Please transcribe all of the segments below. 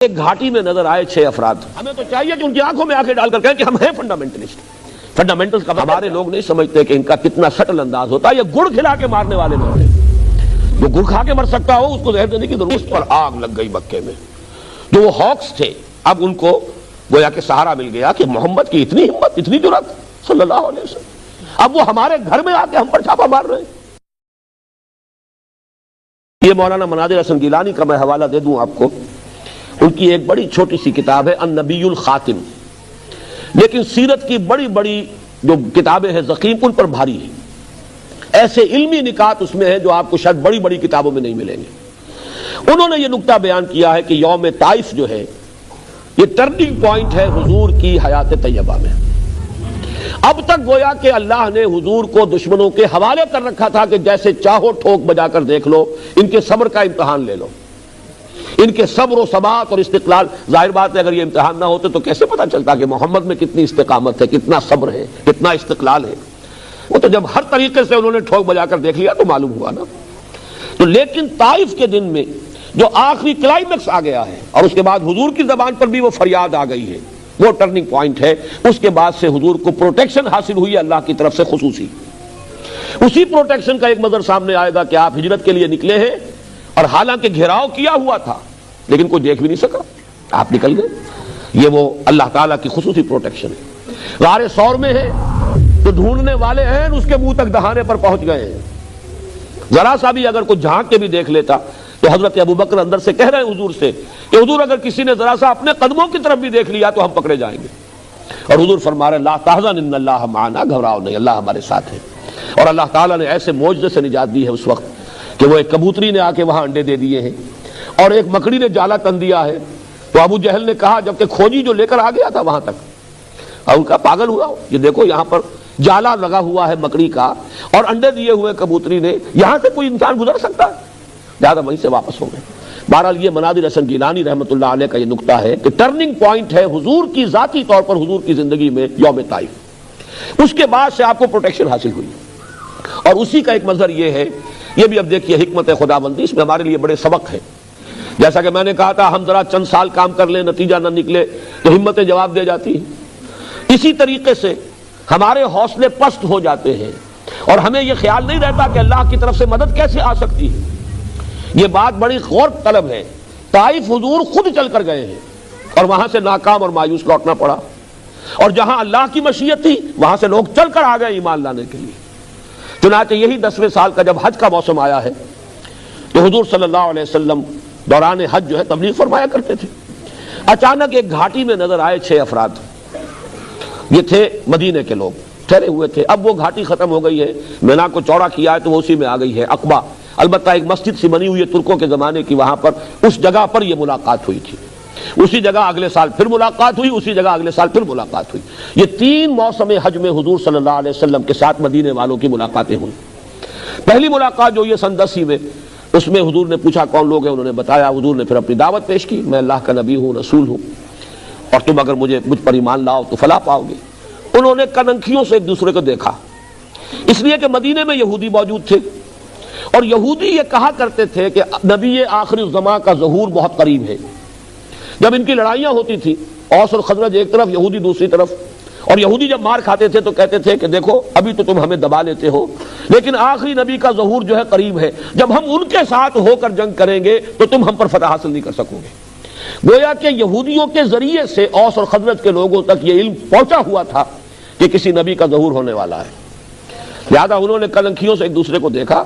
ایک گھاٹی میں نظر آئے 6 افراد. ہمیں تو چاہیے کہ ان کی آنکھوں میں آنکھیں ڈال کر کہیں کہ ہم ہیں فنڈامنٹلسٹ. فنڈامنٹلز کا ہمارے لوگ نہیں سمجھتے کہ ان کا کتنا سٹل انداز ہوتا ہے. یہ گڑ کھلا کے مارنے والے لوگ ہیں. جو گڑ کھا کے مر سکتا ہو اس کو زہر دینے کی ضرورت. اس پر آگ لگ گئی مکے میں. جو وہ ہاکس تھے اب ان کو گویا کہ سہارا مل گیا کہ محمد کی اتنی ہمت, اتنی جرأت صلی اللہ علیہ وسلم, اب وہ ہمارے گھر میں آ کے ہم پر چھاپا مار رہے ہیں. یہ مولانا مناظر حسن گیلانی کا میں حوالہ دے دوں آپ کو. ان کی ایک بڑی چھوٹی سی کتاب ہے النبی الخاتم, لیکن سیرت کی بڑی بڑی جو کتابیں ہیں ضخیم ان پر بھاری ہیں. ایسے علمی نکات اس میں ہیں جو آپ کو شاید بڑی بڑی کتابوں میں نہیں ملیں گے. انہوں نے یہ نکتہ بیان کیا ہے کہ یوم طائف جو ہے یہ ٹرننگ پوائنٹ ہے حضور کی حیات طیبہ میں. اب تک گویا کہ اللہ نے حضور کو دشمنوں کے حوالے کر رکھا تھا کہ جیسے چاہو ٹھوک بجا کر دیکھ لو, ان کے صبر کا امتحان لے لو, ان کے صبر و ثبات اور استقلال. ظاہر بات ہے اگر یہ امتحان نہ ہوتے تو کیسے پتہ چلتا کہ محمد میں کتنی استقامت ہے, کتنا صبر ہے, کتنا استقلال ہے. وہ تو جب ہر طریقے سے انہوں نے ٹھوک بجا کر دیکھ لیا تو معلوم ہوا نا. تو لیکن طائف کے دن میں جو آخری کلائمیکس آ گیا ہے اور اس کے بعد حضور کی زبان پر بھی وہ فریاد آ گئی ہے, وہ ٹرننگ پوائنٹ ہے. اس کے بعد سے حضور کو پروٹیکشن حاصل ہوئی اللہ کی طرف سے خصوصی. اسی پروٹیکشن کا ایک منظر سامنے آئے گا کہ آپ ہجرت کے لیے نکلے ہیں اور حالانکہ گھیراؤ کیا ہوا تھا لیکن کوئی دیکھ بھی نہیں سکا, آپ نکل گئے. یہ وہ اللہ تعالیٰ کی خصوصی پروٹیکشن ہے. غار ثور میں ہے تو ڈھونڈنے والے ہیں اس کے منہ تک دہانے پر پہنچ گئے ہیں. ذرا سا بھی اگر کوئی جھانک کے بھی دیکھ لیتا تو حضرت ابوبکر اندر سے کہہ رہے ہیں حضور سے کہ حضور اگر کسی نے ذرا سا اپنے قدموں کی طرف بھی دیکھ لیا تو ہم پکڑے جائیں گے. اور حضور فرما رہے لا تحزن ان اللہ معنا, گھبراؤ نہیں اللہ ہمارے ساتھ ہے. اور اللہ تعالیٰ نے ایسے معجزے سے نجات دی ہے اس وقت کہ وہ ایک کبوتری نے آ کے وہاں انڈے دے دیے ہیں اور ایک مکڑی نے جالا تن دیا ہے. تو ابو جہل نے کہا جبکہ کھوجی جو لے کر آ گیا تھا وہاں تک, اور ان کا پاگل ہوا یہ دیکھو یہاں پر جالا لگا ہوا ہے مکڑی کا اور انڈے دیے ہوئے کبوتری نے, یہاں سے کوئی انسان گزر سکتا ہے؟ زیادہ وہیں سے واپس ہو گئے. بہرحال یہ مناظر حسن گیلانی رحمۃ اللہ علیہ کا یہ نکتہ ہے کہ ٹرننگ پوائنٹ ہے حضور کی ذاتی طور پر حضور کی زندگی میں یوم طائف. اس کے بعد سے آپ کو پروٹیکشن حاصل ہوئی اور اسی کا ایک منظر یہ ہے. یہ بھی اب دیکھیے حکمت خداوندی, اس میں ہمارے لیے بڑے سبق ہیں. جیسا کہ میں نے کہا تھا ہم ذرا چند سال کام کر لیں نتیجہ نہ نکلے تو ہمتیں جواب دے جاتی ہیں. اسی طریقے سے ہمارے حوصلے پست ہو جاتے ہیں اور ہمیں یہ خیال نہیں رہتا کہ اللہ کی طرف سے مدد کیسے آ سکتی ہے. یہ بات بڑی غور طلب ہے. طائف حضور خود چل کر گئے ہیں اور وہاں سے ناکام اور مایوس لوٹنا پڑا, اور جہاں اللہ کی مشیت تھی وہاں سے لوگ چل کر آ گئے ایمان لانے کے لیے. چنانچہ یہی 10ویں سال کا جب حج کا موسم آیا ہے تو حضور صلی اللہ علیہ وسلم دوران حج جو ہے تبلیغ فرمایا کرتے تھے. اچانک ایک گھاٹی میں نظر آئے 6 افراد. یہ تھے مدینے کے لوگ ٹھہرے ہوئے تھے. اب وہ گھاٹی ختم ہو گئی ہے, مینا کو چوڑا کیا ہے تو وہ اسی میں آ گئی ہے عقبہ. البتہ ایک مسجد سی بنی ہوئی ہے ترکوں کے زمانے کی, وہاں پر اس جگہ پر یہ ملاقات ہوئی تھی. اسی جگہ اگلے سال پھر ملاقات ہوئی, اسی جگہ اگلے سال پھر ملاقات ہوئی. یہ 3 موسم حج میں حضور صلی اللہ علیہ وسلم کے ساتھ مدینے والوں کی ملاقاتیں ہوئی. پہلی ملاقات جو یہ سن 10 میں, اس میں حضور نے پوچھا کون لوگ ہیں, انہوں نے بتایا. حضور نے پھر اپنی دعوت پیش کی, میں اللہ کا نبی ہوں, رسول ہوں, اور تم اگر مجھ پر ایمان لاؤ تو فلاح پاؤ گے. انہوں نے کننکھیوں سے ایک دوسرے کو دیکھا, اس لیے کہ مدینے میں یہودی موجود تھے اور یہودی یہ کہا کرتے تھے کہ نبی آخری الزماں کا ظہور بہت قریب ہے. جب ان کی لڑائیاں ہوتی تھی اوس اور خزرج ایک طرف, یہودی دوسری طرف, اور یہودی جب مار کھاتے تھے تو کہتے تھے کہ دیکھو ابھی تو تم ہمیں دبا لیتے ہو لیکن آخری نبی کا ظہور جو ہے قریب ہے, جب ہم ان کے ساتھ ہو کر جنگ کریں گے تو تم ہم پر فتح حاصل نہیں کر سکو گے. گویا کہ یہودیوں کے ذریعے سے اوس اور خزرج کے لوگوں تک یہ علم پہنچا ہوا تھا کہ کسی نبی کا ظہور ہونے والا ہے. لہذا انہوں نے کلنکھیوں سے ایک دوسرے کو دیکھا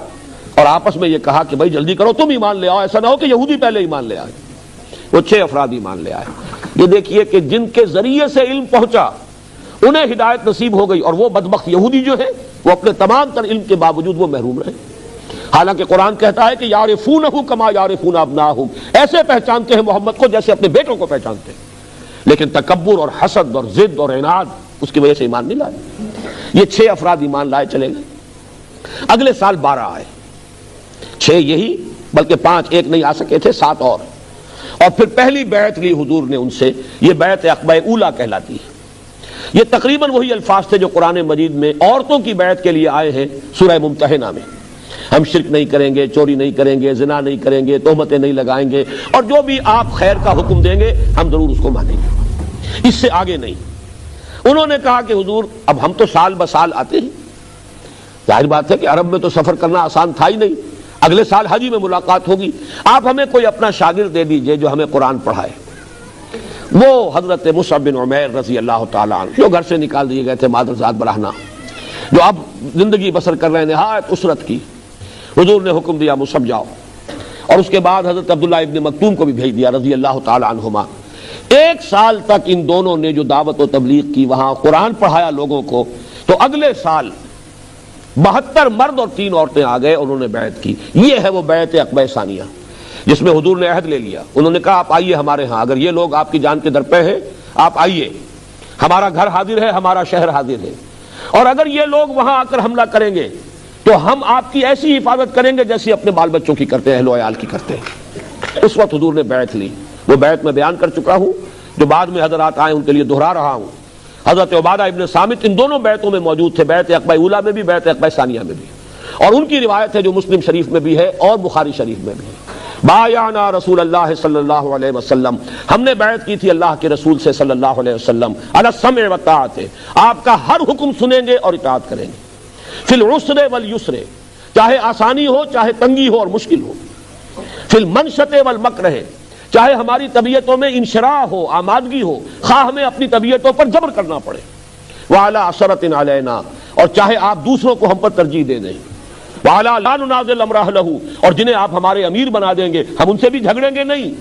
اور آپس میں یہ کہا کہ بھائی جلدی کرو تم ایمان لے آؤ, ایسا نہ ہو کہ یہودی پہلے ایمان لے آئے. وہ 6 افراد ایمان لے آئے. یہ دیکھیے کہ جن کے ذریعے سے علم پہنچا انہیں ہدایت نصیب ہو گئی, اور وہ بدبخت یہودی جو ہے وہ اپنے تمام تر علم کے باوجود وہ محروم رہے. حالانکہ قرآن کہتا ہے کہ یعرفونہ کما یعرفون ابناہم, ایسے پہچانتے ہیں محمد کو جیسے اپنے بیٹوں کو پہچانتے ہیں, لیکن تکبر اور حسد اور ضد اور عناد اس کی وجہ سے ایمان نہیں لائے. یہ 6 افراد ایمان لائے چلے گئے. اگلے سال 12 آئے. 6 یہی, بلکہ 5 ایک نہیں آ سکے تھے, 7 اور پھر پہلی بیعت لی حضور نے ان سے. یہ بیعت عقبہ اولیٰ کہلاتی ہے. یہ تقریباً وہی الفاظ تھے جو قرآن مجید میں عورتوں کی بیعت کے لیے آئے ہیں سورہ ممتحنہ میں. ہم شرک نہیں کریں گے، چوری نہیں کریں گے، زنا نہیں کریں گے، تہمتیں نہیں لگائیں گے، اور جو بھی آپ خیر کا حکم دیں گے ہم ضرور اس کو مانیں گے، اس سے آگے نہیں۔ انہوں نے کہا کہ حضور اب ہم تو سال بسال آتے ہیں، ظاہر بات ہے کہ عرب میں تو سفر کرنا آسان تھا ہی نہیں، اگلے سال حج میں ملاقات ہوگی، آپ ہمیں کوئی اپنا شاگرد دے دیجئے جو ہمیں قرآن پڑھائے۔ وہ حضرت مصعب بن عمیر رضی اللہ تعالیٰ عنہ جو گھر سے نکال دیے گئے تھے مادرزاد برہنہ، جو اب زندگی بسر کر رہے ہیں نہایت اسرت کی، حضور نے حکم دیا مصعب جاؤ، اور اس کے بعد حضرت عبداللہ ابن مکتوم کو بھی بھیج دیا رضی اللہ تعالیٰ عنہما۔ ایک سال تک ان دونوں نے جو دعوت و تبلیغ کی، وہاں قرآن پڑھایا لوگوں کو، تو اگلے سال 72 مرد اور 3 عورتیں آ گئے، انہوں نے بیعت کی۔ یہ ہے وہ بیعت عقبہ ثانیہ جس میں حضور نے عہد لے لیا، انہوں نے کہا آپ آئیے ہمارے ہاں، اگر یہ لوگ آپ کی جان کے درپے ہیں آپ آئیے، ہمارا گھر حاضر ہے، ہمارا شہر حاضر ہے، اور اگر یہ لوگ وہاں آ کر حملہ کریں گے تو ہم آپ کی ایسی حفاظت کریں گے جیسی اپنے بال بچوں کی کرتے ہیں، اہل و عیال کی کرتے ہیں۔ اس وقت حضور نے بیعت لی، وہ بیعت میں بیان کر چکا ہوں، جو بعد میں حضرات آئے ان کے لیے دہرا رہا ہوں۔ حضرت عبادہ ابن صامت ان دونوں بیعتوں میں موجود تھے، بیعت عقبہ اولیٰ میں بھی، بیعت عقبہ ثانیہ میں بھی، اور ان کی روایت ہے جو مسلم شریف میں بھی ہے اور بخاری شریف میں بھی ہے۔ بایعنا رسول اللہ صلی اللہ علیہ وسلم، ہم نے بیعت کی تھی اللہ کے رسول سے صلی اللہ علیہ وسلم، علی السمع والطاعۃ، آپ کا ہر حکم سنیں گے اور اطاعت کریں گے، فی العسر والیسر، چاہے آسانی ہو چاہے تنگی ہو اور مشکل ہو، فی المنشط والمکرہ، چاہے ہماری طبیعتوں میں انشراح ہو، آمادگی ہو، خواہ ہمیں اپنی طبیعتوں پر جبر کرنا پڑے، وعلی عثرۃ علینا، اور چاہے آپ دوسروں کو ہم پر ترجیح دے دیں، وعلی لا ننازل امر اہلہ، اور جنہیں آپ ہمارے امیر بنا دیں گے ہم ان سے بھی جھگڑیں گے نہیں،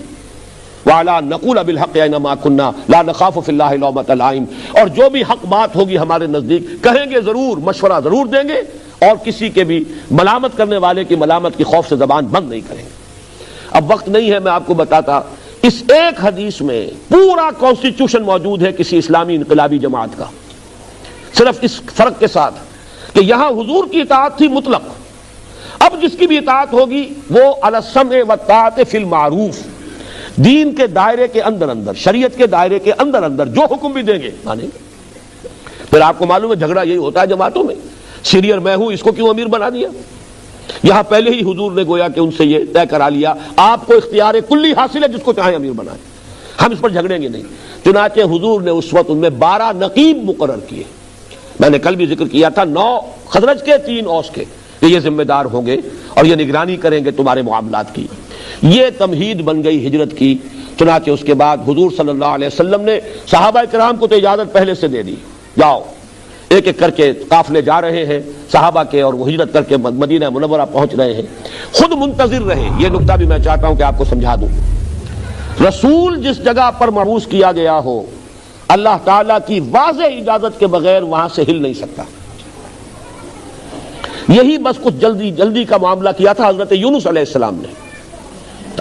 وعلی نقول بالحق اینما کنا لا نخاف فی اللہ لومۃ لائم، اور جو بھی حق بات ہوگی ہمارے نزدیک کہیں گے ضرور، مشورہ ضرور دیں گے، اور کسی کے بھی ملامت کرنے والے کی ملامت کی خوف سے زبان بند نہیں کریں گے۔ اب وقت نہیں ہے میں آپ کو بتاتا، اس ایک حدیث میں پورا کانسٹیٹیوشن موجود ہے کسی اسلامی انقلابی جماعت کا، صرف اس فرق کے ساتھ کہ یہاں حضور کی اطاعت تھی مطلق، اب جس کی بھی اطاعت ہوگی وہ علی السمع والطاعۃ فی المعروف، دین کے دائرے کے اندر اندر، شریعت کے دائرے کے اندر اندر جو حکم بھی دیں گے مانیں گے۔ پھر آپ کو معلوم ہے جھگڑا یہی ہوتا ہے جماعتوں میں، سینئر میں ہوں، اس کو کیوں امیر بنا دیا؟ یہاں پہلے ہی حضور نے گویا کہ ان سے یہ طے کرا لیا، آپ کو اختیار کلی حاصل ہے، جس کو چاہیں امیر بنائیں، ہم اس پر جھگڑیں گے نہیں۔ چنانچہ حضور نے اس وقت ان میں 12 نقیب مقرر کیے، میں نے کل بھی ذکر کیا تھا، 9 خزرج کے 3 اوس کے، کہ یہ ذمہ دار ہوں گے اور یہ نگرانی کریں گے تمہارے معاملات کی۔ یہ تمہید بن گئی ہجرت کی۔ چنانچہ اس کے بعد حضور صلی اللہ علیہ وسلم نے صحابہ کرام کو تو اجازت پہلے سے دے دی، جاؤ، ایک ایک کر کے قافلے جا رہے ہیں صحابہ کے، اور وہ ہجرت کر کے مدینہ منورہ پہنچ رہے ہیں۔ خود منتظر رہے، یہ نکتہ بھی میں چاہتا ہوں کہ آپ کو سمجھا دوں۔ رسول جس جگہ پر مبعوث کیا گیا ہو، اللہ تعالیٰ کی واضح اجازت کے بغیر وہاں سے ہل نہیں سکتا۔ یہی بس کچھ جلدی جلدی کا معاملہ کیا تھا حضرت یونس علیہ السلام نے،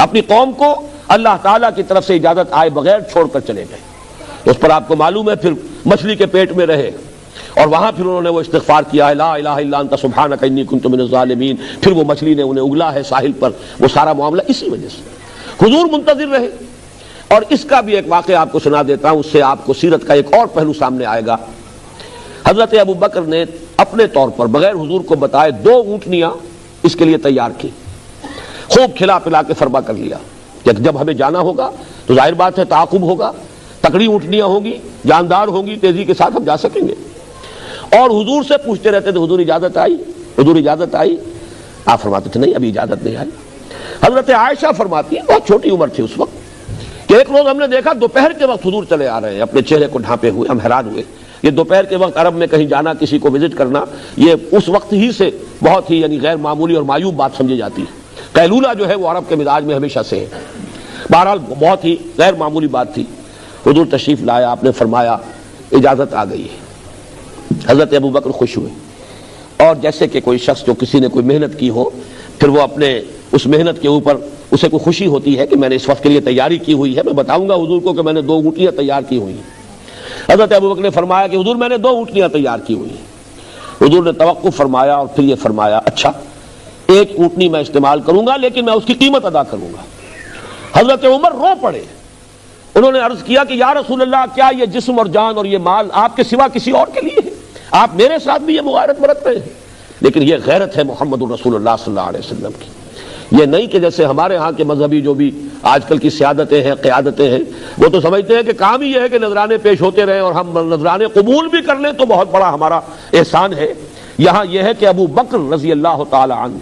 اپنی قوم کو اللہ تعالیٰ کی طرف سے اجازت آئے بغیر چھوڑ کر چلے گئے۔ اس پر آپ کو معلوم ہے پھر مچھلی کے پیٹ میں رہے، اور وہاں پھر انہوں نے وہ استغفار کیا ہے، لا الہ الا انت سبحانک انی کنت من الظالمین، پھر وہ مچھلی نے انہیں اگلا ہے ساحل پر، وہ سارا معاملہ اسی وجہ سے۔ حضور منتظر رہے، اور اس کا بھی ایک واقعہ آپ کو سنا دیتا ہوں، اس سے آپ کو سیرت کا ایک اور پہلو سامنے آئے گا۔ حضرت ابو بکر نے اپنے طور پر بغیر حضور کو بتائے 2 اونٹنیاں اس کے لیے تیار کی، خوب کھلا پلا کے فرما کر لیا کہ جب ہمیں جانا ہوگا تو ظاہر بات ہے تعاقب ہوگا، تکڑی اونٹنیاں ہوں گی، جاندار ہوں گی، تیزی کے ساتھ ہم جا سکیں گے۔ اور حضور سے پوچھتے رہتے تھے حضور اجازت آئی، حضور اجازت آئی؟ آپ فرماتے تھے نہیں ابھی اجازت نہیں آئی۔ حضرت عائشہ فرماتی ہیں، بہت چھوٹی عمر تھی اس وقت، کہ ایک روز ہم نے دیکھا دوپہر کے وقت حضور چلے آ رہے ہیں، اپنے چہرے کو ڈھانپے ہوئے، ہم حیران ہوئے۔ یہ دوپہر کے وقت عرب میں کہیں جانا، کسی کو وزٹ کرنا، یہ اس وقت ہی سے بہت ہی یعنی غیر معمولی اور معیوب بات سمجھی جاتی ہے۔ قیلولہ جو ہے وہ عرب کے مزاج میں ہمیشہ سے ہے، بہرحال بہت ہی غیر معمولی بات تھی۔ حضور تشریف لایا، آپ نے فرمایا اجازت آ گئی ہے۔ حضرت ابو بکر خوش ہوئے، اور جیسے کہ کوئی شخص جو کسی نے کوئی محنت کی ہو، پھر وہ اپنے اس محنت کے اوپر اسے کوئی خوشی ہوتی ہے کہ میں نے اس وقت کے لیے تیاری کی ہوئی ہے، میں بتاؤں گا حضور کو کہ میں نے 2 اونٹنیاں تیار کی ہوئی ہیں۔ حضرت ابو بکر نے فرمایا کہ حضور میں نے 2 اونٹنیاں تیار کی ہوئی ہیں۔ حضور نے توقف فرمایا اور پھر یہ فرمایا اچھا 1 اونٹنی میں استعمال کروں گا لیکن میں اس کی قیمت ادا کروں گا۔ حضرت عمر رو پڑے، انہوں نے عرض کیا کہ یا رسول اللہ، کیا یہ جسم اور جان اور یہ مال آپ کے سوا کسی اور کے لیے ہے؟ آپ میرے ساتھ بھی یہ مغایرت برت رہے ہیں، لیکن یہ غیرت ہے محمد الرسول اللہ صلی اللہ علیہ وسلم کی. یہ نہیں کہ جیسے ہمارے ہاں کے مذہبی جو بھی آج کل کی سیادتیں ہیں، قیادتیں ہیں، وہ تو سمجھتے ہیں کہ کام ہی یہ ہے کہ نذرانے پیش ہوتے رہیں اور ہم نذرانے قبول بھی کر لیں تو بہت بڑا ہمارا احسان ہے. یہاں یہ ہے کہ ابو بکر رضی اللہ تعالی عنہ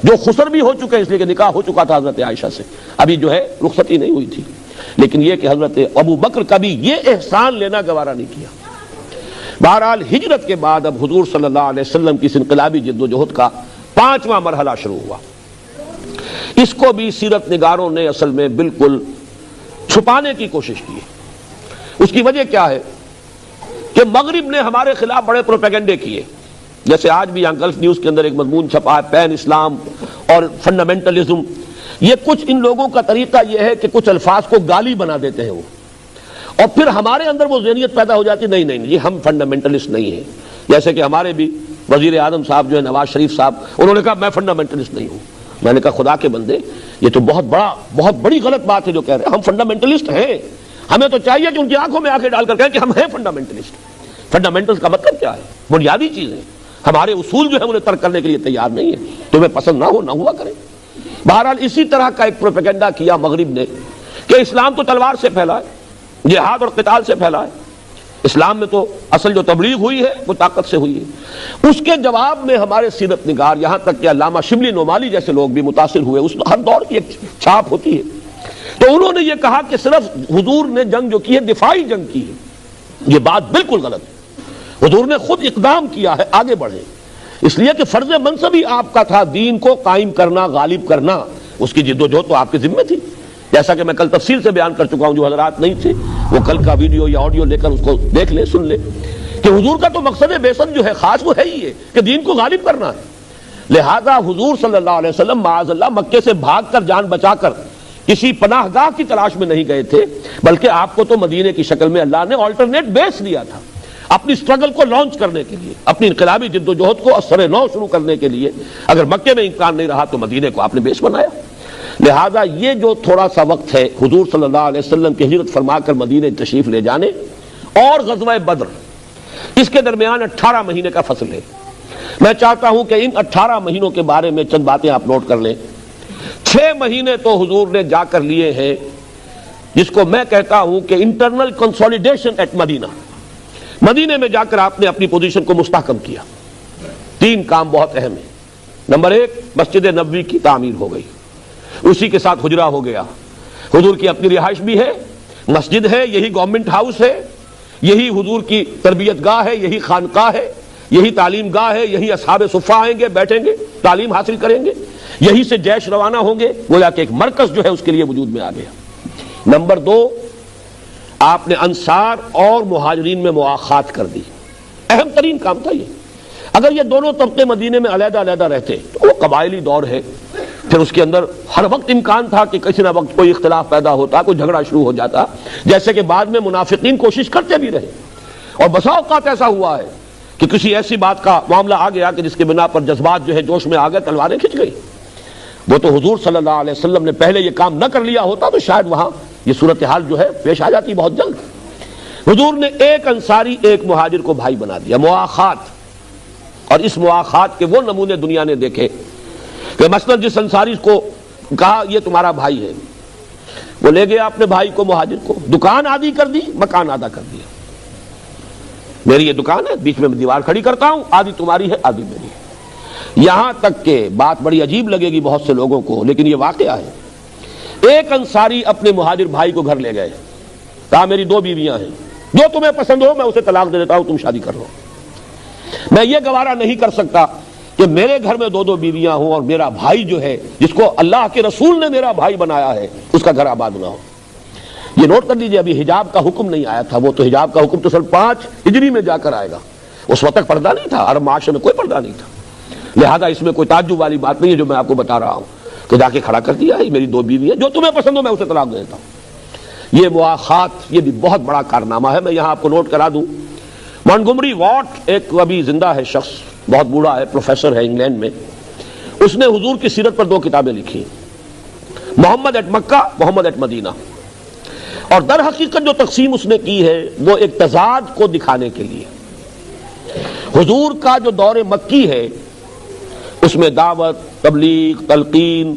جو خسر بھی ہو چکے، اس لیے کہ نکاح ہو چکا تھا حضرت عائشہ سے، ابھی جو ہے رخصتی نہیں ہوئی تھی، لیکن یہ کہ حضرت ابو بکر کبھی یہ احسان لینا گوارا نہیں کیا. بہرحال ہجرت کے بعد اب حضور صلی اللہ علیہ وسلم کی اس انقلابی جد و جہد کا 5واں مرحلہ شروع ہوا. اس کو بھی سیرت نگاروں نے اصل میں بالکل چھپانے کی کوشش کی. اس کی وجہ کیا ہے کہ مغرب نے ہمارے خلاف بڑے پروپیگنڈے کیے. جیسے آج بھی یہاں گلف نیوز کے اندر ایک مضمون چھپا ہے، پین اسلام اور فنڈامنٹلزم. یہ کچھ ان لوگوں کا طریقہ یہ ہے کہ کچھ الفاظ کو گالی بنا دیتے ہیں وہ، اور پھر ہمارے اندر وہ ذہنیت پیدا ہو جاتی نہیں نہیں یہ ہم فنڈامنٹلسٹ نہیں ہیں. جیسے کہ ہمارے بھی وزیر اعظم صاحب جو ہے نواز شریف صاحب، انہوں نے کہا میں فنڈامنٹلسٹ نہیں ہوں. میں نے کہا خدا کے بندے یہ تو بہت بڑی غلط بات ہے جو کہہ رہے ہیں. ہم فنڈامنٹلسٹ ہیں، ہمیں تو چاہیے کہ ان کی آنکھوں میں آنکھیں ڈال کر کہیں کہ ہم ہیں فنڈامنٹلسٹ. فنڈامنٹلس کا مطلب کیا ہے؟ بنیادی چیزیں. ہمارے اصول جو ہے انہیں ترک کرنے کے لیے تیار نہیں ہے. تمہیں پسند نہ ہو نہ ہوا کریں. بہرحال اسی طرح کا ایک پروپیگنڈا کیا مغرب نے کہ اسلام تو تلوار سے پھیلا ہے، جہاد اور قتال سے پھیلا ہے. اسلام میں تو اصل جو تبلیغ ہوئی ہے وہ طاقت سے ہوئی ہے. اس کے جواب میں ہمارے سیرت نگار، یہاں تک کہ علامہ شبلی نعمانی جیسے لوگ بھی متاثر ہوئے، اس ہر دور کی ایک چھاپ ہوتی ہے، تو انہوں نے یہ کہا کہ صرف حضور نے جنگ جو کی ہے دفاعی جنگ کی ہے. یہ بات بالکل غلط ہے. حضور نے خود اقدام کیا ہے آگے بڑھے، اس لیے کہ فرض منصب ہی آپ کا تھا دین کو قائم کرنا، غالب کرنا. اس کی جد و جہد تو آپ کے ذمہ تھی، جیسا کہ میں کل تفصیل سے بیان کر چکا ہوں. جو حضرات نہیں تھے وہ کل کا ویڈیو یا آڈیو لے کر اس کو دیکھ لیں، سن لیں کہ حضور کا تو مقصد بعثت جو ہے خاص وہ ہے ہی ہے کہ دین کو غالب کرنا ہے. لہذا حضور صلی اللہ علیہ وسلم معاذ اللہ مکے سے بھاگ کر جان بچا کر کسی پناہ گاہ کی تلاش میں نہیں گئے تھے، بلکہ آپ کو تو مدینے کی شکل میں اللہ نے آلٹرنیٹ بیس دیا تھا اپنی سٹرگل کو لانچ کرنے کے لیے، اپنی انقلابی جد و جہد کو اثر نو شروع کرنے کے لیے. اگر مکے میں امکان نہیں رہا تو مدینے کو آپ نے بیس بنایا. لہذا یہ جو تھوڑا سا وقت ہے حضور صلی اللہ علیہ وسلم کی ہجرت فرما کر مدینے تشریف لے جانے اور غزوہ بدر، اس کے درمیان 18 مہینے کا فصل ہے. میں چاہتا ہوں کہ ان 18 مہینوں کے بارے میں چند باتیں آپ نوٹ کر لیں. 6 مہینے تو حضور نے جا کر لیے ہیں جس کو میں کہتا ہوں کہ انٹرنل کنسولیڈیشن ایٹ مدینہ. مدینے میں جا کر آپ نے اپنی پوزیشن کو مستحکم کیا. 3 کام بہت اہم ہیں. نمبر 1، مسجد نبوی کی تعمیر ہو گئی، اسی کے ساتھ حجرہ ہو گیا. حضور کی اپنی رہائش بھی ہے، مسجد ہے، یہی گورنمنٹ ہاؤس ہے، یہی حضور کی تربیت گاہ ہے، یہی خانقاہ ہے، یہی تعلیم گاہ ہے، یہی اصحاب صفہ آئیں گے، بیٹھیں گے، تعلیم حاصل کریں گے، یہی سے جیش روانہ ہوں گے. گویا کہ ایک مرکز جو ہے اس کے لیے وجود میں آ گیا. نمبر 2، آپ نے انصار اور مہاجرین میں مواخات کر دی. اہم ترین کام تھا یہ. اگر یہ دونوں طبقے مدینے میں علیحدہ علیحدہ رہتے تو وہ قبائلی دور ہے، پھر اس کے اندر ہر وقت امکان تھا کہ کسی نہ وقت کوئی اختلاف پیدا ہوتا، کوئی جھگڑا شروع ہو جاتا، جیسے کہ بعد میں منافقین کوشش کرتے بھی رہے. اور بسا اوقات ایسا ہوا ہے کہ کسی ایسی بات کا معاملہ آ گیا کہ جس کے بنا پر جذبات جو ہے جوش میں آ گئے، تلواریں کھنچ گئی. وہ تو حضور صلی اللہ علیہ وسلم نے پہلے یہ کام نہ کر لیا ہوتا تو شاید وہاں یہ صورتحال جو ہے پیش آ جاتی بہت جلد. حضور نے ایک انصاری ایک مہاجر کو بھائی بنا دیا، مواخات. اور اس مواخات کے وہ نمونے دنیا نے دیکھے کہ مثلا جس انصاری کو کہا یہ تمہارا بھائی ہے، وہ لے گیا اپنے بھائی کو مہاجر کو، دکان آدھی کر دی، مکان آدھا کر دیا. میری یہ دکان ہے، بیچ میں دیوار کھڑی کرتا ہوں، آدھی تمہاری ہے آدھی میری ہے. یہاں تک کہ بات بڑی عجیب لگے گی بہت سے لوگوں کو، لیکن یہ واقعہ ہے. ایک انصاری اپنے مہاجر بھائی کو گھر لے گئے، کہا میری 2 بیویاں ہیں، جو تمہیں پسند ہو میں اسے طلاق دے دیتا ہوں، تم شادی کر لو. میں یہ گوارا نہیں کر سکتا کہ میرے گھر میں 2 بیویاں ہوں اور میرا بھائی جو ہے جس کو اللہ کے رسول نے میرا بھائی بنایا ہے اس کا گھر آباد نہ ہو. یہ نوٹ کر لیجئے، ابھی حجاب کا حکم نہیں آیا تھا. وہ تو حجاب کا حکم تو سن 5 ہجری میں جا کر آئے گا. اس وقت تک پردہ نہیں تھا، عرب معاشرے میں کوئی پردہ نہیں تھا. لہذا اس میں کوئی تعجب والی بات نہیں ہے جو میں آپ کو بتا رہا ہوں. تو جا کے کھڑا کر دیا، میری 2 بیوی ہیں، جو تمہیں پسند ہو میں اسے طلاق دے دیتا ہوں. یہ مواخات یہ بھی بہت بڑا کارنامہ ہے. میں یہاں آپ کو نوٹ کرا دوں، مونٹگومری واٹ ایک ابھی زندہ ہے شخص، بہت بوڑھا ہے، پروفیسر ہے انگلینڈ میں. اس نے حضور کی سیرت پر 2 کتابیں لکھی، محمد at Mecca, Muhammad at Medina. اور در حقیقت جو تقسیم اس نے کی ہے وہ ایک تضاد کو دکھانے کے لیے. حضور کا جو دور مکی ہے اس میں دعوت، تبلیغ، تلقین،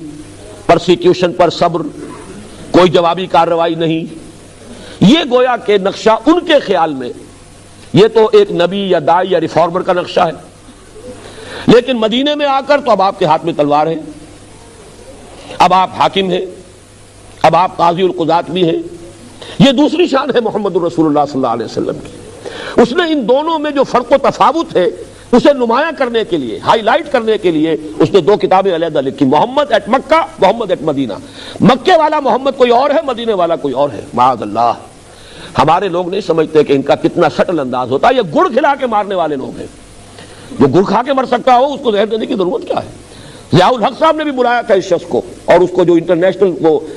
پرسیکیوشن پر صبر، کوئی جوابی کارروائی نہیں. یہ گویا کہ نقشہ ان کے خیال میں یہ تو ایک نبی یا داعی یا ریفارمر کا نقشہ ہے. لیکن مدینے میں آ کر تو اب آپ کے ہاتھ میں تلوار ہے، اب آپ حاکم ہیں، اب آپ قاضی القضات بھی ہیں. یہ دوسری شان ہے محمد الرسول اللہ صلی اللہ علیہ وسلم کی. اس نے ان دونوں میں جو فرق و تفاوت ہے اسے نمایاں کرنے کے لیے، ہائی لائٹ کرنے کے لیے اس نے دو کتابیں علیحدہ لکھی، محمد at Mecca, Muhammad at Medina. مکے والا محمد کوئی اور ہے، مدینے والا کوئی اور ہے. معاذ اللہ، ہمارے لوگ نہیں سمجھتے کہ ان کا کتنا سٹل انداز ہوتا ہے. یہ گڑ کھلا کے مارنے والے لوگ ہیں. جو گڑ کھا کے مر سکتا ہو اس کو زہر دینے کی ضرورت کیا ہے؟ ضیاء الحق صاحب نے بھی بلایا تھا اس شخص کو، اور اس کو جو انٹرنیشنل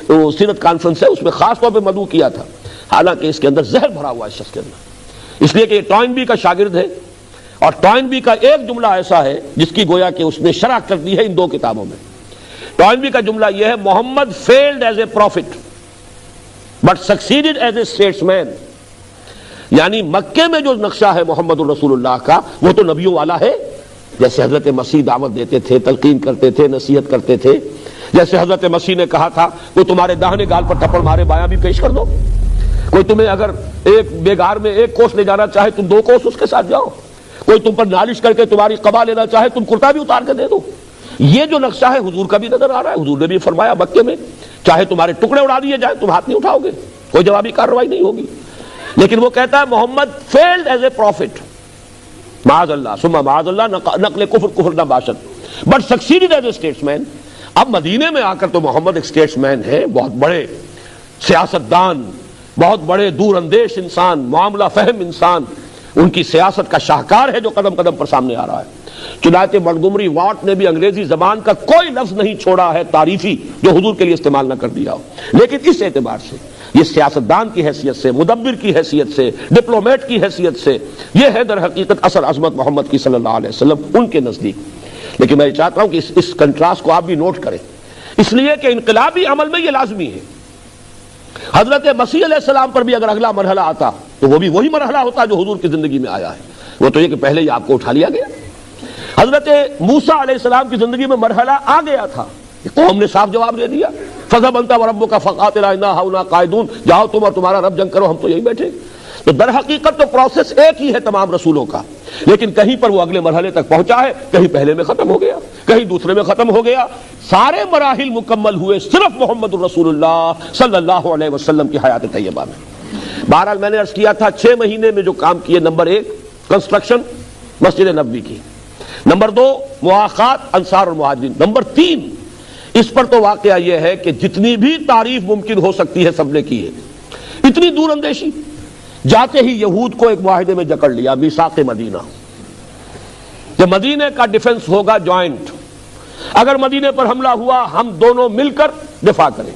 وہ سیرت کانفرنس ہے اس میں خاص طور پہ مدعو کیا تھا، حالانکہ اس کے اندر زہر بھرا ہوا ہے اس شخص کے اندر. اس لیے کہ یہ ٹوائنبی کا شاگرد ہے، اور ٹوائنبی کا ایک جملہ ایسا ہے جس کی گویا کہ اس نے شرح کر دی ہے ان دو کتابوں میں. ٹوائنبی کا جملہ یہ ہے، Muhammad failed as a prophet but succeeded as a statesman. یعنی مکے میں جو نقشہ ہے محمد الرسول اللہ کا وہ تو نبیوں والا ہے، جیسے حضرت مسیح دعوت دیتے تھے، تلقین کرتے تھے، نصیحت کرتے تھے. جیسے حضرت مسیح نے کہا تھا کوئی تمہارے داہنے گال پر تھپڑ مارے بایاں بھی پیش کر دو. کوئی تمہیں اگر ایک بیگار میں ایک کوس لے جانا چاہے تم 2 کوس اس کے ساتھ جاؤ. کوئی تم پر نالش کر کے تمہاری قبا لینا چاہے تم کرتا بھی اتار کے دے دو. یہ جو نقشہ ہے حضور کا بھی نظر آ رہا ہے. حضور نے بھی فرمایا مکے میں چاہے تمہارے ٹکڑے اڑا دیے جائیں تم ہاتھ نہیں اٹھاؤ گے، کوئی جوابی کارروائی نہیں ہوگی. لیکن وہ کہتا ہے Muhammad failed as a profit, معاذ اللہ ثم معاذ اللہ، نقل کفر نہ باشد، but succeeded as a status مین. اب مدینے میں آ کر تو محمد ایک اسٹیٹس مین ہے، بہت بڑے سیاستدان، بہت بڑے دور اندیش انسان، معاملہ فہم انسان. ان کی سیاست کا شاہکار ہے جو قدم قدم پر سامنے آ رہا ہے. چنانچہ منٹگومری واٹ نے بھی انگریزی زبان کا کوئی لفظ نہیں چھوڑا ہے تعریفی جو حضور کے لیے استعمال نہ کر دیا ہو. لیکن اس اعتبار سے یہ سیاستدان کی حیثیت سے، مدبر کی حیثیت سے، ڈپلومیٹ کی حیثیت سے یہ ہے در حقیقت اصل عظمت محمد کی صلی اللہ علیہ وسلم ان کے نزدیک. لیکن میں چاہتا ہوں کہ اس کنٹراسٹ کو آپ بھی نوٹ کریں، اس لیے کہ انقلابی عمل میں یہ لازمی ہے. حضرت مسیح علیہ السلام پر بھی اگر اگلا مرحلہ آتا تو وہ بھی وہی مرحلہ ہوتا جو حضور کی زندگی میں آیا ہے. وہ تو یہ کہ پہلے ہی آپ کو اٹھا لیا گیا. حضرت موسیٰ علیہ السلام کی زندگی میں مرحلہ آ گیا تھا، قوم نے صاف جواب دے دیا، فَذْهَبْ أَنْتَ وَرَبُّكَ فَقَاتِلَا إِنَّا هَاهُنَا قَاعِدُونَ، جاؤ تم اور تمہارا رب جنگ کرو، ہم تو یہی بیٹھے. تو در حقیقت تو پروسیس ایک ہی ہے تمام رسولوں کا، لیکن کہیں پر وہ اگلے مرحلے تک پہنچا ہے، کہیں پہلے میں ختم ہو گیا، کہیں دوسرے میں ختم ہو گیا. سارے مراحل مکمل ہوئے صرف محمد الرسول اللہ صلی اللہ علیہ وسلم کی حیات طیبہ میں. بہرحال میں نے عرض کیا تھا 6 مہینے میں جو کام کیے، نمبر 1 کنسٹرکشن مسجد نبوی کی، نمبر 2 مواخات انصار اور مہاجرین، نمبر 3 اس پر تو واقعہ یہ ہے کہ جتنی بھی تعریف ممکن ہو سکتی ہے سب نے کی ہے. اتنی دور اندیشی، جاتے ہی یہود کو ایک معاہدے میں جکڑ لیا، میثاق مدینہ، کہ مدینے کا ڈیفنس ہوگا جوائنٹ، اگر مدینے پر حملہ ہوا ہم دونوں مل کر دفاع کریں.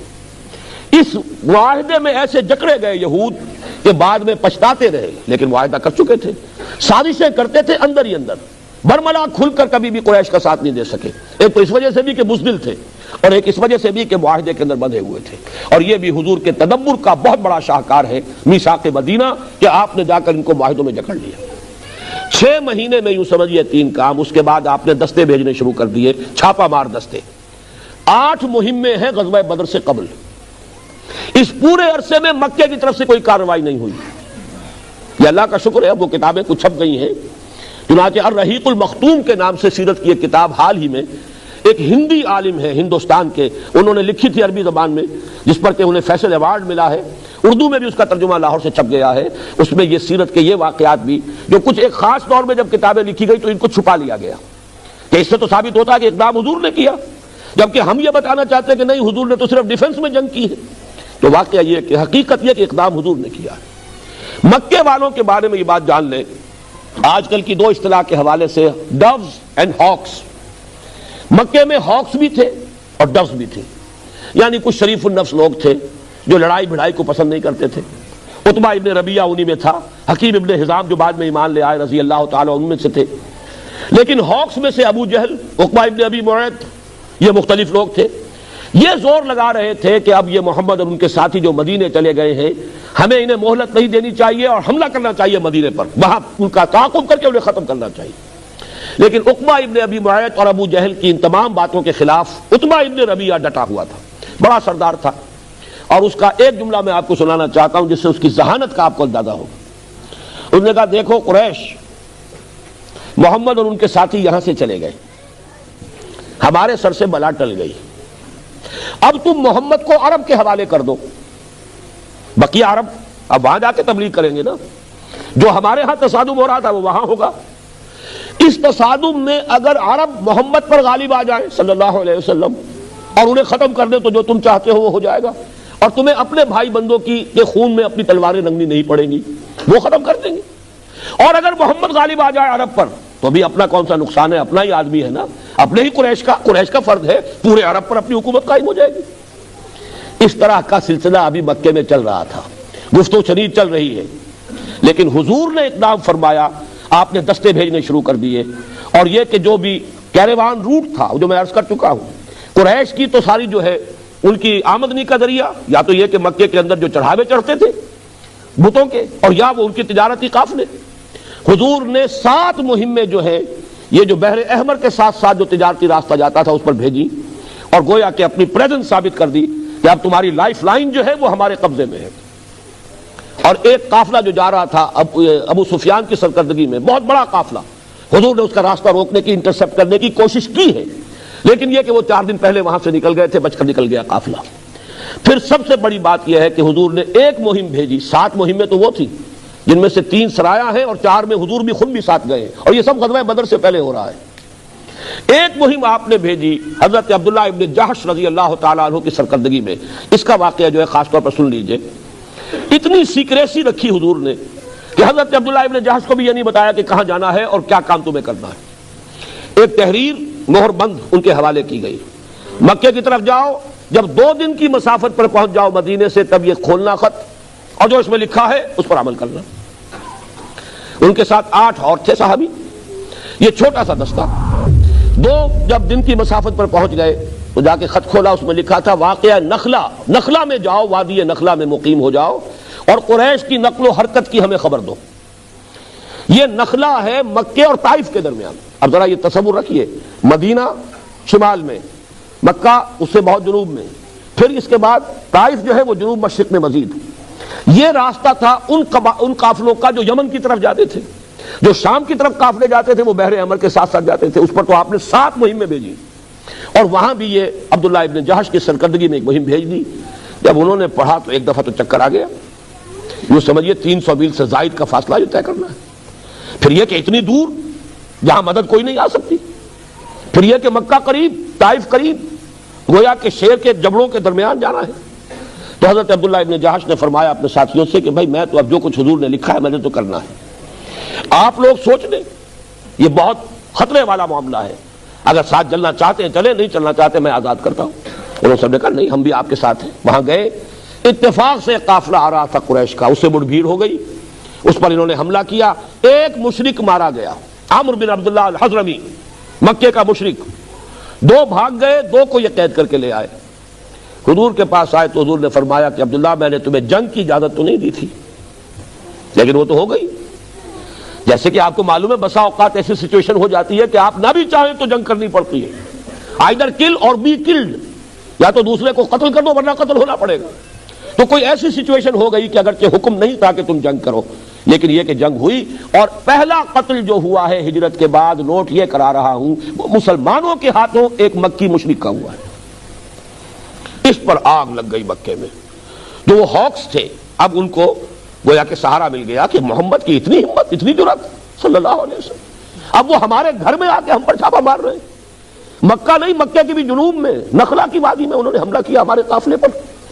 اس معاہدے میں ایسے جکڑے گئے یہود کہ بعد میں پچھتاتے رہے، لیکن معاہدہ کر چکے تھے، سازشیں کرتے تھے اندر ہی اندر، برملا کھل کر کبھی بھی قریش کا ساتھ نہیں دے سکے. ایک تو اس وجہ سے بھی کہ بزدل تھے، اور ایک اس وجہ سے بھی کہ معاہدے کے اندر بندھے ہوئے تھے. اور یہ بھی حضور کے تدبر کا بہت بڑا شاہکار ہے میثاق مدینہ، کہ آپ نے جا کر ان کو معاہدوں میں جکڑ لیا. 6 مہینے میں یوں سمجھیے 3 کام. اس کے بعد آپ نے دستے بھیجنے شروع کر دیے، چھاپا مار دستے. 8 مہمیں ہیں غزوہ بدر سے قبل. اس پورے عرصے میں مکے کی طرف سے کوئی کارروائی نہیں ہوئی. یہ اللہ کا شکر ہے، اب وہ کتابیں کچھ چھپ گئی ہیں. چنانچہ الرحیق المختوم کے نام سے سیرت کی ایک کتاب حال ہی میں ایک ہندی عالم ہے ہندوستان کے، انہوں نے لکھی تھی عربی زبان میں، جس پر کہ انہیں فیصل ایوارڈ ملا ہے. اردو میں بھی اس کا ترجمہ لاہور سے چھپ گیا ہے. اس میں یہ سیرت کے یہ واقعات بھی جو کچھ ایک خاص دور میں جب کتابیں لکھی گئی تو ان کو چھپا لیا گیا، کہ اس سے تو ثابت ہوتا ہے کہ اقدام حضور نے کیا، جبکہ ہم یہ بتانا چاہتے ہیں کہ نہیں، حضور نے تو صرف ڈیفنس میں جنگ کی ہے. تو واقعہ یہ کہ حقیقت یہ کہ اقدام حضور نے کیا ہے. مکے والوں کے بارے میں یہ بات جان لیں، آج کل کی 2 اصطلاح کے حوالے سے، ڈوز اینڈ ہاکس. مکے میں ہاکس بھی تھے اور ڈوز بھی تھے، یعنی کچھ شریف النفس لوگ تھے جو لڑائی بھڑائی کو پسند نہیں کرتے تھے. عتبہ ابن ربیعہ انہی میں تھا، حکیم ابن حزام جو بعد میں ایمان لے آئے رضی اللہ تعالیٰ ان میں سے تھے. لیکن ہاکس میں سے ابو جہل، عقبہ ابن ابی معیط، یہ مختلف لوگ تھے. یہ زور لگا رہے تھے کہ اب یہ محمد اور ان کے ساتھی جو مدینے چلے گئے ہیں، ہمیں انہیں مہلت نہیں دینی چاہیے اور حملہ کرنا چاہیے مدینے پر، وہاں ان کا تعاقب کر کے انہیں ختم کرنا چاہیے. لیکن عقبہ ابن ابی معیط اور ابو جہل کی ان تمام باتوں کے خلاف عتبہ ابن ربیعہ ڈٹا ہوا تھا، بڑا سردار تھا، اور اس کا ایک جملہ میں آپ کو سنانا چاہتا ہوں جس سے اس کی ذہانت کا آپ کو اندازہ ہوگا۔ اس نے کہا دیکھو قریش، محمد اور ان کے ساتھی یہاں سے چلے گئے، ہمارے سر سے بلا ٹل گئی، اب تم محمد کو عرب کے حوالے کر دو، بقیہ عرب اب وہاں جا کے تبلیغ کریں گے نا، جو ہمارے ہاں تصادم ہو رہا تھا وہ وہاں ہوگا۔ اس تصادم میں اگر عرب محمد پر غالب آ جائیں صلی اللہ علیہ وسلم اور انہیں ختم کر دیں تو جو تم چاہتے ہو وہ ہو جائے گا، اور تمہیں اپنے بھائی بندوں کے خون میں اپنی تلواریں رنگنی نہیں پڑیں گی، وہ ختم کر دیں گے۔ اور اگر محمد غالب آ جائے عرب پر تو بھی اپنا کون سا نقصان ہے، اپنا ہی آدمی ہے نا، اپنے ہی قریش کا فرد ہے، پورے عرب پر اپنی حکومت قائم ہو جائے گی۔ اس طرح کا سلسلہ ابھی مکے میں چل رہا تھا، گفت و شنید چل رہی ہے، لیکن حضور نے اقدام فرمایا، آپ نے دستے بھیجنے شروع کر دیے، اور یہ کہ جو بھی کیروان روٹ تھا جو میں عرض کر چکا ہوں، قریش کی تو ساری جو ہے ان کی آمدنی کا ذریعہ یا تو یہ کہ مکے کے اندر جو چڑھاوے چڑھتے تھے بتوں کے، اور یا وہ ان کی تجارتی قافلے۔ حضور نے 7 مہمیں جو ہے یہ جو بحر احمر کے ساتھ ساتھ جو تجارتی راستہ جاتا تھا اس پر بھیجی، اور گویا کہ اپنی پریزنس ثابت کر دی کہ اب تمہاری لائف لائن جو ہے وہ ہمارے قبضے میں ہے۔ اور ایک قافلہ جو جا رہا تھا ابو سفیان کی سرکردگی میں، بہت بڑا قافلہ، حضور نے اس کا راستہ روکنے کی، انٹرسپٹ کرنے کی کوشش کی ہے، لیکن یہ کہ وہ 4 دن پہلے وہاں سے نکل گئے تھے، بچ کر نکل گیا قافلہ۔ پھر سب سے بڑی بات یہ ہے کہ حضور نے ایک مہم بھیجی، 7 مہمیں تو وہ تھی جن میں سے 3 سرایا ہیں اور 4 میں حضور بھی خود بھی ساتھ گئے ہیں، اور یہ سب غزوہ بدر سے پہلے ہو رہا ہے۔ ایک مہم آپ نے بھیجی حضرت عبداللہ ابن جحش رضی اللہ تعالیٰ عنہ کی سرکردگی میں، اس کا واقعہ جو ہے خاص طور پر سن لیجئے۔ اتنی سیکریسی رکھی حضور نے کہ حضرت عبداللہ ابن جحش کو بھی یہ نہیں بتایا کہ کہاں جانا ہے اور کیا کام تمہیں کرنا ہے۔ ایک تحریر مہر بند ان کے حوالے کی گئی، مکے کی طرف جاؤ، جب 2 دن کی مسافت پر پہنچ جاؤ مدینے سے تب یہ کھولنا خط، اور جو اس میں لکھا ہے اس پر عمل کرنا۔ ان کے ساتھ 8 اور تھے صحابی، یہ چھوٹا سا دستہ۔ 2 جب دن کی مسافت پر پہنچ گئے تو جا کے خط کھولا، اس میں لکھا تھا واقعہ نخلا میں جاؤ، وادی نخلا میں مقیم ہو جاؤ، اور قریش کی نقل و حرکت کی ہمیں خبر دو۔ یہ نخلا ہے مکے اور طائف کے درمیان۔ اب ذرا یہ تصور رکھیے، مدینہ شمال میں، مکہ اس سے بہت جنوب میں، پھر اس کے بعد طائف جو ہے وہ جنوب مشرق میں مزید۔ یہ راستہ تھا ان قافلوں کا جو یمن کی طرف جاتے تھے، جو شام کی طرف قافلے جاتے تھے وہ بحر احمر کے ساتھ ساتھ جاتے تھے، اس پر تو آپ نے 7 مہمیں بھیجی، اور وہاں بھی یہ عبداللہ ابن جحش کی سرکردگی میں ایک مہم بھیج دی۔ جب انہوں نے پڑھا تو ایک دفعہ تو چکر آ گیا، یوں سمجھیے 300 میل سے زائد کا فاصلہ جو طے کرنا ہے، پھر یہ کہ اتنی دور جہاں مدد کوئی نہیں آ سکتی، پھر یہ کہ مکہ قریب طائف قریب، گویا کہ شیر کے جبڑوں کے درمیان جانا ہے۔ تو حضرت عبداللہ ابن جحش نے فرمایا اپنے ساتھیوں سے کہ بھائی میں تو اب جو کچھ حضور نے لکھا ہے میں نے تو کرنا ہے، آپ لوگ سوچ لیں، یہ بہت خطرے والا معاملہ ہے، اگر ساتھ چلنا چاہتے ہیں چلیں، نہیں چلنا چاہتے میں آزاد کرتا ہوں۔ انہوں نے سب نے کہا نہیں ہم بھی آپ کے ساتھ ہیں۔ وہاں گئے، اتفاق سے قافلہ آ رہا تھا قریش کا، اس سے مڑ بھیڑ ہو گئی، اس پر انہوں نے حملہ کیا، ایک مشرک مارا گیا، عامر بن عبداللہ الحضرمی، مکے کا مشرک، 2 بھاگ گئے، 2 کو یہ قید کر کے لے آئے، حضور کے پاس آئے تو حضور نے فرمایا کہ عبداللہ میں نے تمہیں جنگ کی اجازت تو نہیں دی تھی، لیکن وہ تو ہو گئی۔ جیسے کہ آپ کو معلوم ہے بسا اوقات ایسی سچویشن ہو جاتی ہے کہ آپ نہ بھی چاہیں تو جنگ کرنی پڑتی ہے، آئیدر کل اور بی کلڈ، یا تو دوسرے کو قتل کر دو ورنہ قتل ہونا پڑے گا۔ تو کوئی ایسی سچویشن ہو گئی کہ اگرچہ حکم نہیں تھا کہ تم جنگ کرو، لیکن یہ کہ جنگ ہوئی، اور پہلا قتل جو ہوا ہے ہجرت کے بعد، نوٹ یہ کرا رہا ہوں، وہ مسلمانوں کے ہاتھوں ایک مکی مشرک کا ہوا ہے۔ اس پر آگ لگ گئی مکے میں، جو وہ ہاکس تھے اب ان کو گویا کہ سہارا مل گیا کہ محمد کی اتنی ہمت، اتنی جرأت صلی اللہ علیہ وسلم، اب وہ ہمارے گھر میں آ کے ہم پر چھاپا مار رہے ہیں۔ مکہ نہیں، مکے کے بھی جنوب میں نخلا کی وادی میں انہوں نے حملہ کیا ہمارے قافلے پر،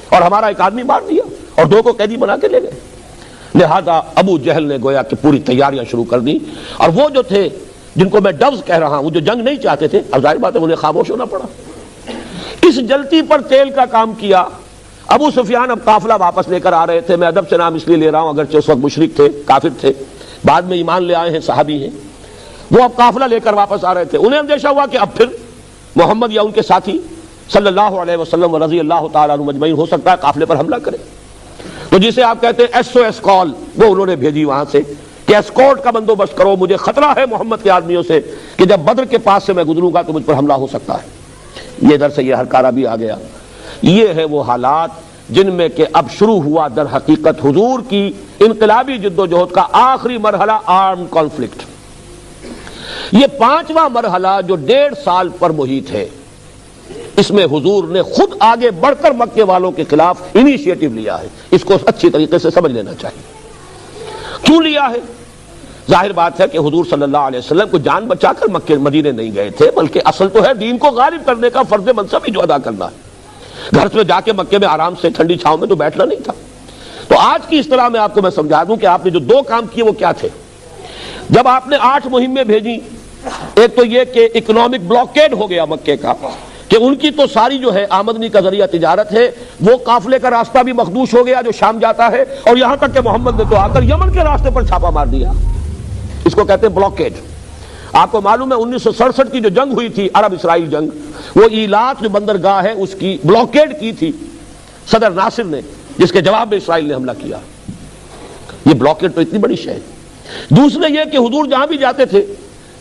اور ہمارا ایک آدمی مار دیا اور 2 کو قیدی بنا کے لے گئے۔ لہذا ابو جہل نے گویا کہ پوری تیاریاں شروع کر دی، اور وہ جو تھے جن کو میں ڈوز کہہ رہا ہوں، جو جنگ نہیں چاہتے تھے، اب ظاہر بات ہے انہیں خاموش ہونا پڑا۔ اس جلتی پر تیل کا کام کیا۔ ابو سفیان اب قافلہ واپس لے کر آ رہے تھے، میں ادب سے نام اس لیے لے رہا ہوں اگرچہ اس وقت مشرک تھے، کافر تھے، بعد میں ایمان لے آئے ہیں، صحابی ہیں، وہ اب قافلہ لے کر واپس آ رہے تھے۔ انہیں اندیشہ ہوا کہ اب پھر محمد یا ان کے ساتھی صلی اللہ علیہ وسلم و رضی اللہ تعالیٰ عنہ مجمعین ہو سکتا ہے قافلے پر حملہ کرے، تو جسے آپ کہتے ہیں SOS کال، وہ انہوں نے بھیجی وہاں سے کہ اسکورٹ کا بندوبست کرو، مجھے خطرہ ہے محمد کے آدمیوں سے کہ جب بدر کے پاس سے میں گزروں گا تو مجھ پر حملہ ہو سکتا ہے۔ یہ ادھر سے یہ ہرکارہ بھی آ گیا۔ یہ ہے وہ حالات جن میں کہ اب شروع ہوا در حقیقت حضور کی انقلابی جدوجہد کا آخری مرحلہ، آرم کانفلکٹ۔ یہ پانچواں مرحلہ جو 1.5 سال پر محیط ہے، اس میں حضور نے خود آگے بڑھ کر مکے والوں کے خلاف انیشیٹو لیا ہے۔ اس کو اچھی طریقے سے سمجھ لینا چاہیے۔ کیوں لیا ہے؟ ظاہر بات ہے کہ حضور صلی اللہ علیہ وسلم کو جان بچا کر مکے مدینے نہیں گئے تھے، بلکہ اصل تو ہے دین کو غالب کرنے کا فرض منصب ہی جو ادا کرنا ہے۔ گھر سے جا کے مکے میں آرام سے ٹھنڈی چھاؤں میں تو بیٹھنا نہیں تھا۔ تو آج کی اصطلاح میں آپ کو میں سمجھا دوں کہ آپ نے جو 2 کام کیے وہ کیا تھے۔ جب آپ نے 8 مہمیں بھیجی، ایک تو یہ کہ اکنامک بلاکیڈ ہو گیا مکے کا، کہ ان کی تو ساری جو ہے آمدنی کا ذریعہ تجارت ہے، وہ قافلے کا راستہ بھی مخدوش ہو گیا جو شام جاتا ہے، اور یہاں تک کہ محمد نے تو آ کر یمن کے راستے پر چھاپا مار دیا۔ اس کو کہتے ہیں بلاکیڈ۔ آپ کو معلوم ہے 1967 کی جو جنگ ہوئی تھی، عرب اسرائیل جنگ، وہ ایلات جو بندرگاہ ہے اس کی بلاکیڈ کی تھی صدر ناصر نے، جس کے جواب میں اسرائیل نے حملہ کیا۔ یہ بلاکیڈ تو اتنی بڑی شے ہے۔ دوسرے یہ کہ حضور جہاں بھی جاتے تھے،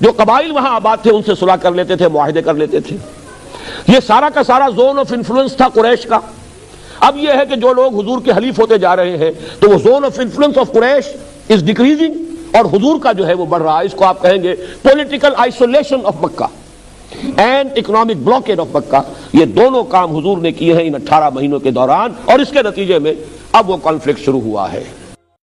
جو قبائل وہاں آباد تھے ان سے صلح کر لیتے تھے، معاہدے کر لیتے تھے۔ یہ سارا کا سارا زون آف انفلوئنس تھا قریش کا۔ اب یہ ہے کہ جو لوگ حضور کے حلیف ہوتے جا رہے ہیں تو وہ zone of influence of Quraysh is decreasing, اور حضور کا جو ہے وہ بڑھ رہا ہے۔ اس کو آپ کہیں گے political isolation of Mecca and economic blockade of Mecca. یہ دونوں کام حضور نے کیے ہیں ان 18 مہینوں کے دوران، اور اس کے نتیجے میں اب وہ کانفلکٹ شروع ہوا ہے۔